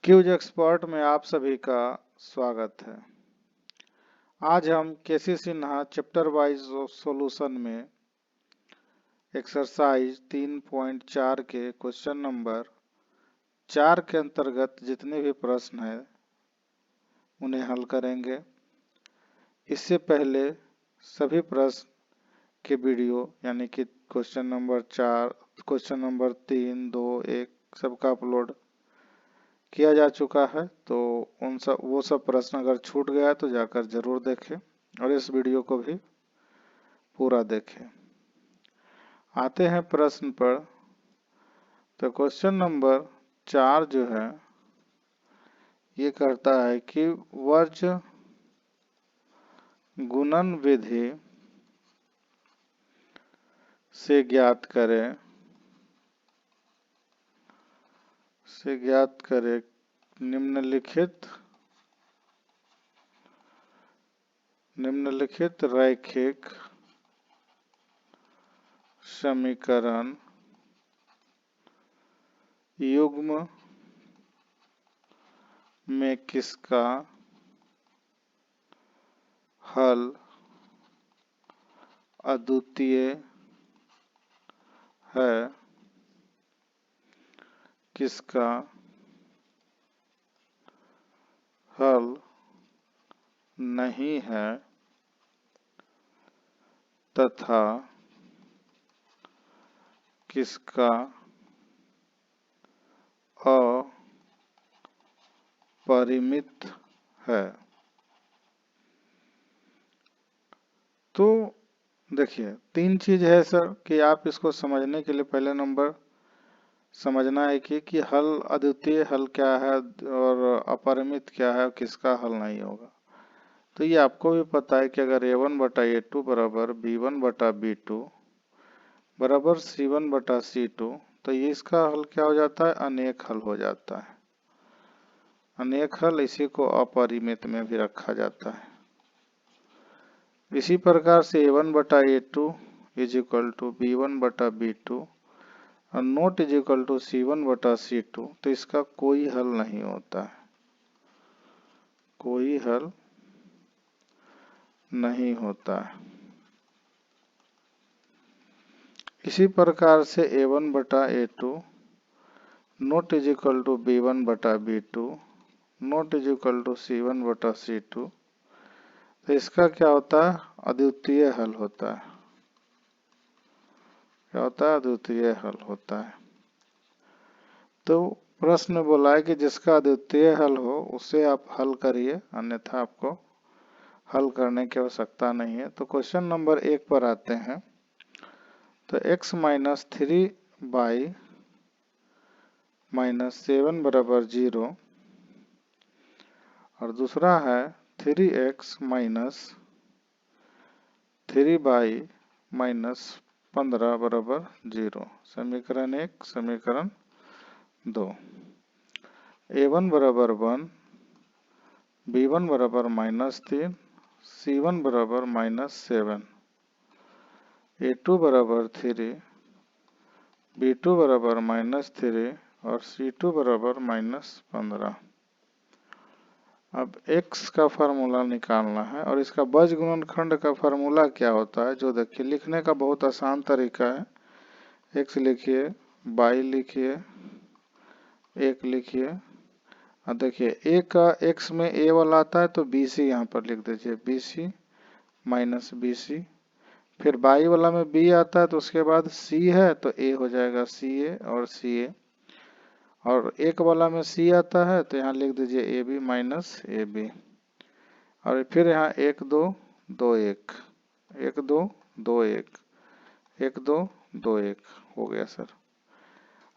Cues expert में आप सभी का स्वागत है। आज हम केसी सिन्हा चैप्टर वाइज सॉल्यूशन में एक्सरसाइज 3.4 के क्वेश्चन नंबर 4 के अंतर्गत जितने भी प्रश्न हैं उन्हें हल करेंगे। इससे पहले सभी प्रश्न के वीडियो यानी कि क्वेश्चन नंबर 4, क्वेश्चन नंबर 3, 2, 1 सबका अपलोड किया जा चुका है, तो वो सब प्रश्न अगर छूट गया तो जाकर जरूर देखें और इस वीडियो को भी पूरा देखें। आते हैं प्रश्न पर। तो क्वेश्चन नंबर 4 जो है ये कहता है कि वर्ज गुणन विधि से ज्ञात करें निम्नलिखित रैखिक समीकरण युग्म में किसका हल अद्वितीय है, किसका हल नहीं है तथा किसका अपरिमित है। तो देखिए तीन चीज है सर कि आप इसको समझने के लिए पहले नंबर समझना है कि हल अद्वितीय हल क्या है और अपरिमित क्या है, किसका हल नहीं होगा। तो ये आपको भी पता है कि अगर a1/a2 बराबर b1/b2 बराबर c1/c2 तो ये इसका हल क्या हो जाता है, अनेक हल हो जाता है। अनेक हल इसी को अपरिमित में भी रखा जाता है। इसी प्रकार से a1/a2 is equal to b1/b2 और not is equal to c1/c2, तो इसका कोई हल नहीं होता है, कोई हल नहीं होता है। इसी प्रकार से a1/a2 not is equal to b1/b2 not is equal to c1/c2, तो इसका क्या होता है, अद्वितीय हल होता है। क्या होता है, अद्वितीय हल होता है। तो प्रश्न में बोला है कि जिसका अद्वितीय हल हो उसे आप हल करिए, अन्यथा आपको हल करने की आवश्यकता नहीं है। तो क्वेश्चन नंबर 1 पर आते हैं। तो x माइनस 3y-7 बराबर 0 और दूसरा है 3x माइनस 3y-15 बराबर 0। समीकरण 1, समीकरण 2। a1 बराबर 1, b1 बराबर -3, c1 बराबर -7, a2 बराबर 3, b2 बराबर -3 और c2 बराबर -15। अब x का फार्मूला निकालना है और इसका बीजगुणनखंड का फार्मूला क्या होता है, जो देखिए लिखने का बहुत आसान तरीका है। x लिखिए, y लिखिए, 1 लिखिए और देखिए a का x में a वाला आता है तो bc यहाँ पर लिख दीजिए, bc माइनस bc। फिर y वाला में b आता है तो उसके बाद c है तो a हो जाएगा ca और ca, और एक वाला में c आता है तो यहाँ लिख दीजिए ab माइनस ab, और फिर यहाँ 1 2 2 1 1 2 2 1 1 2 2 1 हो गया सर।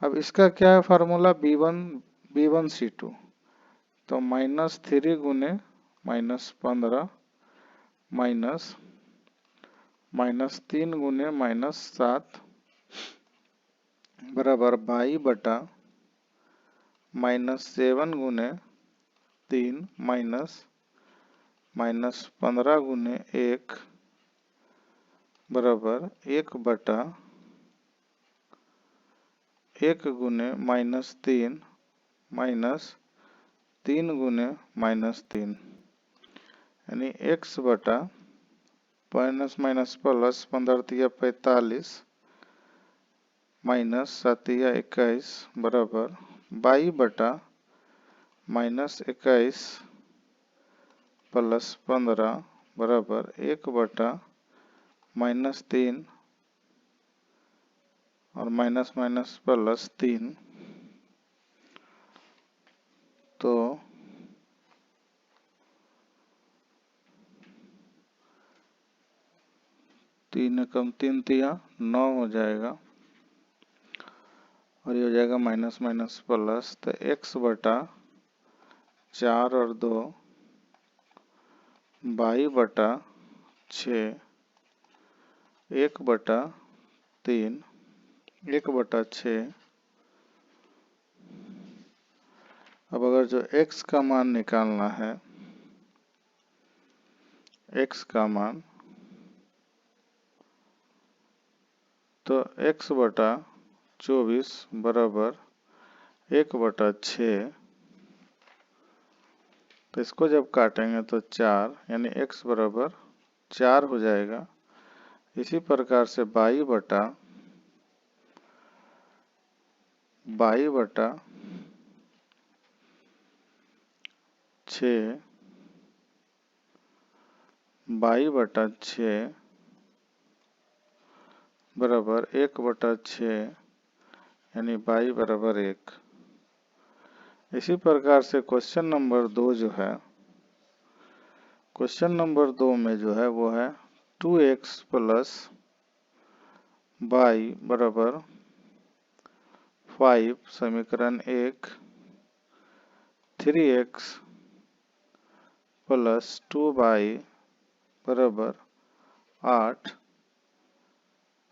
अब इसका क्या है फार्मूला, b1c2, तो -3 गुने -15 -3 गुने -7 बराबर y/-7 गुने 3 -15 गुने 1 बराबर 1/1 गुने -3 3 गुने -3 यानी x बटा माइनस माइनस प्लस 15 तिया 45 माइनस 7 तिया 21 बराबर y बटा -21 प्लस 15 बराबर 1 बटा -3 और माइनस माइनस प्लस 3 तो 3 कम 3 तिया 9 हो जाएगा और ये हो जाएगा माइनस माइनस प्लस तो x बटा 4 और 2 y बटा 6 1 बटा 3 1 बटा 6। अब अगर जो x का मान निकालना है x का मान तो x बटा 24 बराबर 1 बटा 6 तो इसको जब काटेंगे तो 4 यानी x बराबर 4 हो जाएगा। इसी प्रकार से y बटा 6 y बटा 6 बराबर 1 बटा 6 यानी y बराबर 1। इसी प्रकार से क्वेश्चन नंबर 2 जो है क्वेश्चन नंबर 2 में जो है वो है 2x प्लस y बराबर 5 समीकरण 1 3x प्लस 2y बराबर 8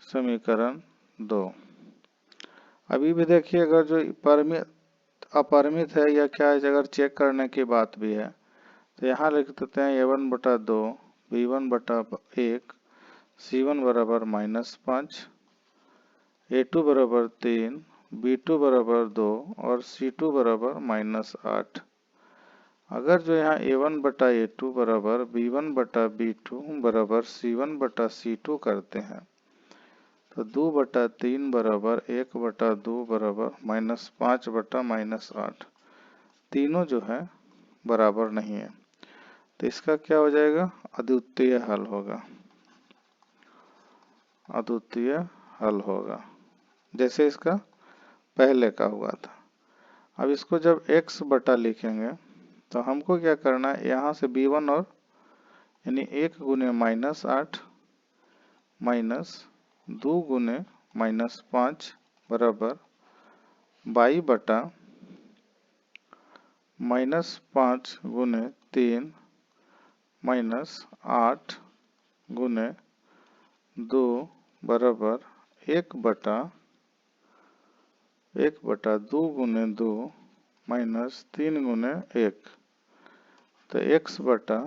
समीकरण 2। अभी भी देखिए अगर जो अपरिमित है या क्या है अगर चेक करने की बात भी है तो यहाँ लिख देते हैं a1 बटा 2 b1 बटा 1 c1 बराबर -5 a2 बराबर 3 b2 बराबर 2 और c2 बराबर -8। अगर जो यहाँ a1 बटा a2 बराबर b1 बटा b2 बराबर c1 बटा c2 करते हैं तो 2 बटा 3 बराबर 1 बटा 2 बराबर -5 बटा -8 तीनों जो है बराबर नहीं है तो इसका क्या हो जाएगा अद्वितीय हल होगा। अद्वितीय हल होगा जैसे इसका पहले का हुआ था। अब इसको जब x बटा लिखेंगे तो हमको क्या करना है यहाँ से b1 और यानी 1 गुने -8 माइनस 2 गुने -5 बराबर y बटा -5 गुने 3 -8 गुने 2 बराबर 1 बटा 2 गुने 2 -3 गुने 1 तो x बटा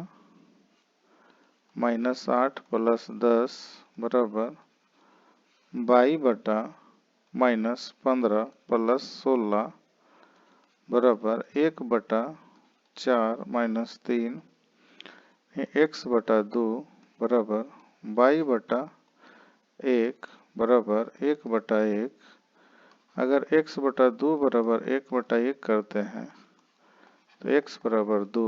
-8 प्लस 10 बराबर y बटा -15 प्लस 16 बराबर 1 बटा 4 -3 x बटा 2 बराबर y बटा 1 बराबर 1 बटा 1। अगर x बटा 2 बराबर 1 बटा 1 करते हैं तो x बराबर 2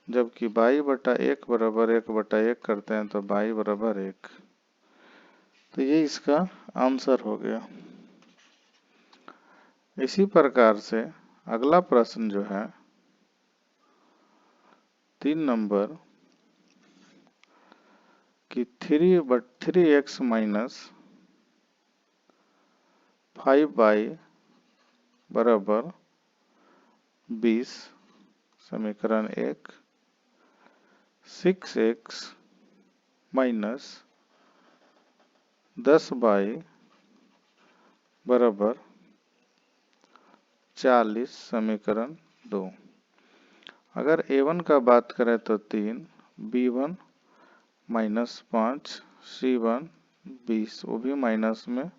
जबकि y बटा 1 बराबर 1 बटा 1 करते हैं तो y बराबर 1। तो ये इसका आंसर हो गया। इसी प्रकार से अगला प्रश्न जो है 3 नंबर कि 3x माइनस 5y बराबर 20 समीकरण 1 6x माइनस 10y बराबर 40 समीकरण 2। अगर a1 का बात करें तो 3 b1 -5 c1 20 वो भी माइनस में।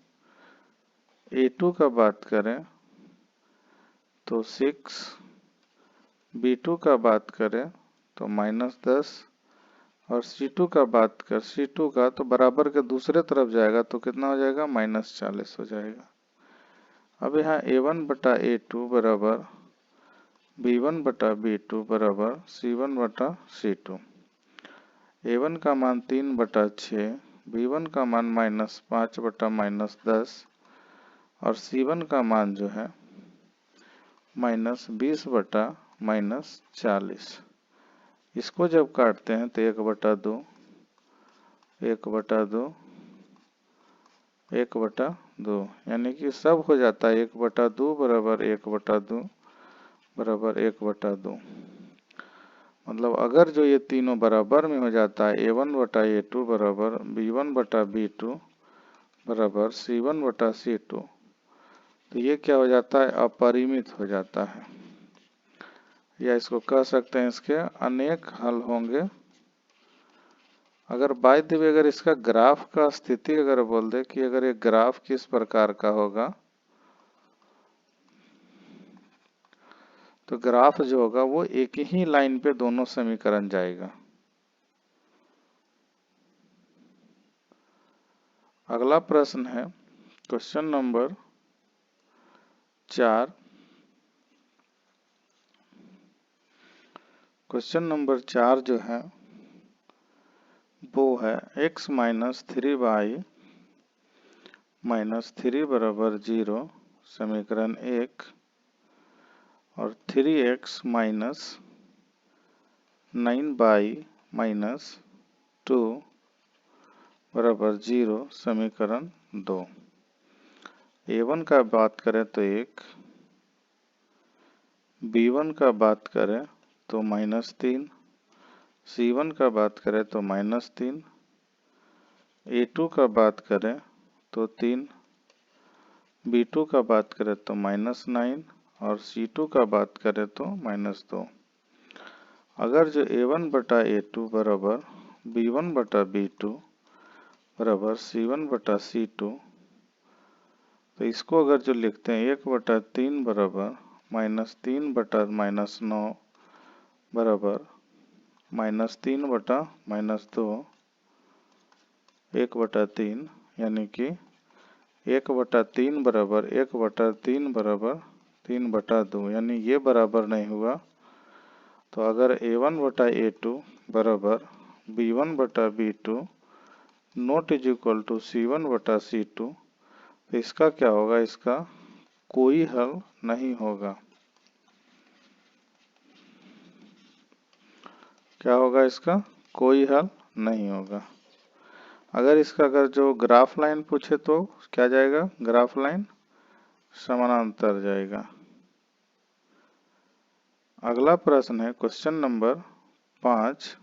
a2 का बात करें तो 6 B2 का बात करें तो -10 और C2 का बात कर C2 का तो बराबर के दूसरे तरफ जाएगा तो कितना हो जाएगा, -40 हो जाएगा। अब यहाँ A1 बटा A2 बराबर B1 बटा B2 बराबर C1 बटा C2। A1 का मान 3 बटा 6, B1 का मान -5 बटा -10 और C1 का मान जो है -20 बटा -40। इसको जब काटते हैं तो 1/2, 1/2, 1/2, यानी कि सब हो जाता है 1/2 बराबर 1/2 बराबर 1/2। मतलब अगर जो ये तीनों बराबर में हो जाता है A1 बटा A2 बराबर B1 बटा B2 बराबर C1 बटा C2, तो ये क्या हो जाता है, अपरिमित हो जाता है, या इसको कह सकते हैं इसके अनेक हल होंगे। अगर बाय द वे अगर इसका ग्राफ का स्थिति अगर बोल दे कि अगर ये ग्राफ किस प्रकार का होगा, तो ग्राफ जो होगा वो एक ही लाइन पे दोनों समीकरण जाएगा। अगला प्रश्न है क्वेश्चन नंबर 4। क्वेश्चन नंबर 4 जो है वो है x - 3y - 3 बराबर 0 समीकरण 1 और 3x - 9y - 2 बराबर 0 समीकरण 2। A1 का बात करें तो 1, B1 का बात करें तो -3, C1 का बात करें तो -3, A2 का बात करें तो 3, B2 का बात करें तो -9 और C2 का बात करें तो -2। अगर जो A1 बटा A2 बराबर B1 बटा B2 बराबर C1 बटा C2, तो इसको अगर जो लिखते हैं 1/3 बराबर -3 बटा -9 बराबर -3 बटा -2 1/3, यानी कि 1/3 बराबर 1/3 बराबर 3/2, यानी ये बराबर नहीं हुआ। तो अगर A1 बटा A2 बराबर B1 बटा B2 not is equal to C1 बटा C2, तो इसका क्या होगा, इसका कोई हल नहीं होगा। क्या होगा, इसका कोई हल नहीं होगा। अगर इसका अगर जो ग्राफ लाइन पूछे तो क्या जाएगा, ग्राफ लाइन समानांतर जाएगा। अगला प्रश्न है क्वेश्चन नंबर 5।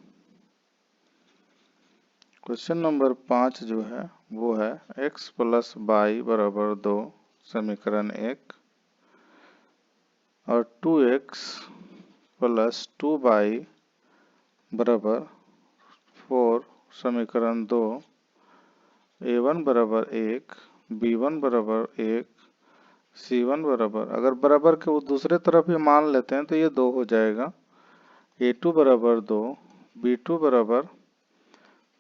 क्वेश्चन नंबर 5 जो है वो है x प्लस y बराबर 2 समीकरण 1 और 2x प्लस 2y बराबर 4 समीकरण 2। A1 बराबर 1, B1 बराबर 1, C1 बराबर, अगर बराबर के वो दूसरे तरफ ही मान लेते हैं तो ये 2 हो जाएगा। A2 बराबर 2, B2 बराबर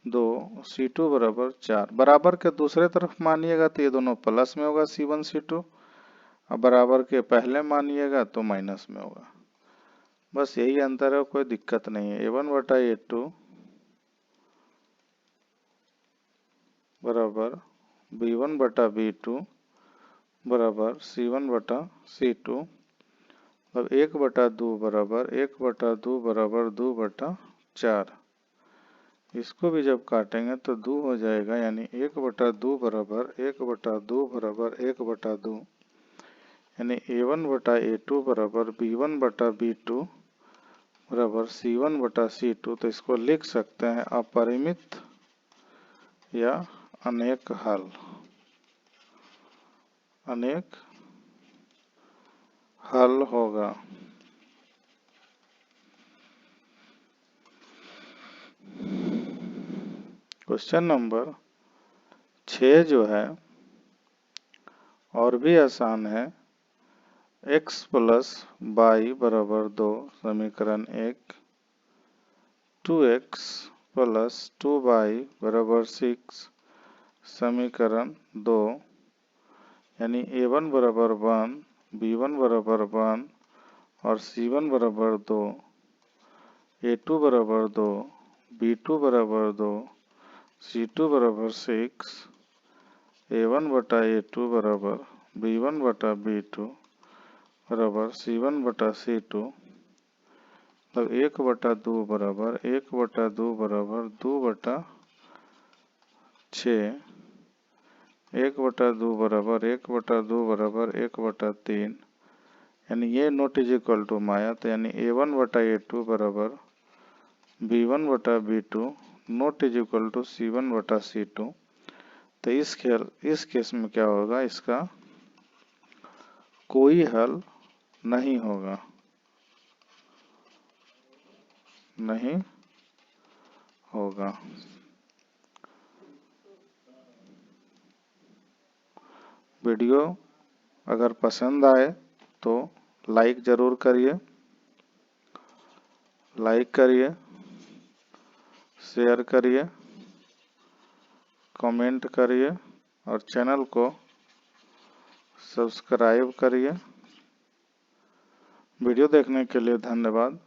2, C2 बराबर 4। बराबर के दूसरे तरफ मानिएगा तो ये दोनों प्लस में होगा C1 C2, और बराबर के पहले मानिएगा तो माइनस में होगा। बस यही अंतर है, कोई दिक्कत नहीं है। A1 बटा A2 बराबर B1 बटा B2 बराबर C1 बटा C2, अब 1/2 बराबर 1/2 बराबर 2/4। इसको भी जब काटेंगे तो 2 हो जाएगा, यानी 1/2 बराबर 1/2 बराबर 1/2, यानी A1 बटा A2 बराबर B1 बटा B2 बराबर C1 बटा C2। तो इसको लिख सकते हैं अपरिमित या अनेक हल, अनेक हल होगा। क्वेश्चन नंबर 6 जो है और भी आसान है। x प्लस y बराबर 2 समीकरण 1, 2x प्लस 2y बराबर 6 समीकरण 2, यानी a1 बराबर 1, b1 बराबर 1 और c1 बराबर 2, a2 बराबर 2, b2 बराबर 2, c2 बराबर 6, a1 बटा a2 बराबर b1 बटा b2 बराबर c1 बटा c2, मतलब 1 बटा 2 बराबर 1 बटा 2 बराबर 2 बटा 6, 1 बटा 2 बराबर 1 बटा 2 बराबर 1 बटा 3, यानी ये नॉट इज इक्वल टू माया, तो यानी a1 बटा a2 बराबर b1 बटा b2 not is equal to c1 बटा c2। तो इस केस में क्या होगा, इसका कोई हल नहीं होगा, नहीं होगा। वीडियो अगर पसंद आए तो लाइक ज़रूर करिए, शेयर करिए, कमेंट करिए और चैनल को सब्सक्राइब करिए। वीडियो देखने के लिए धन्यवाद।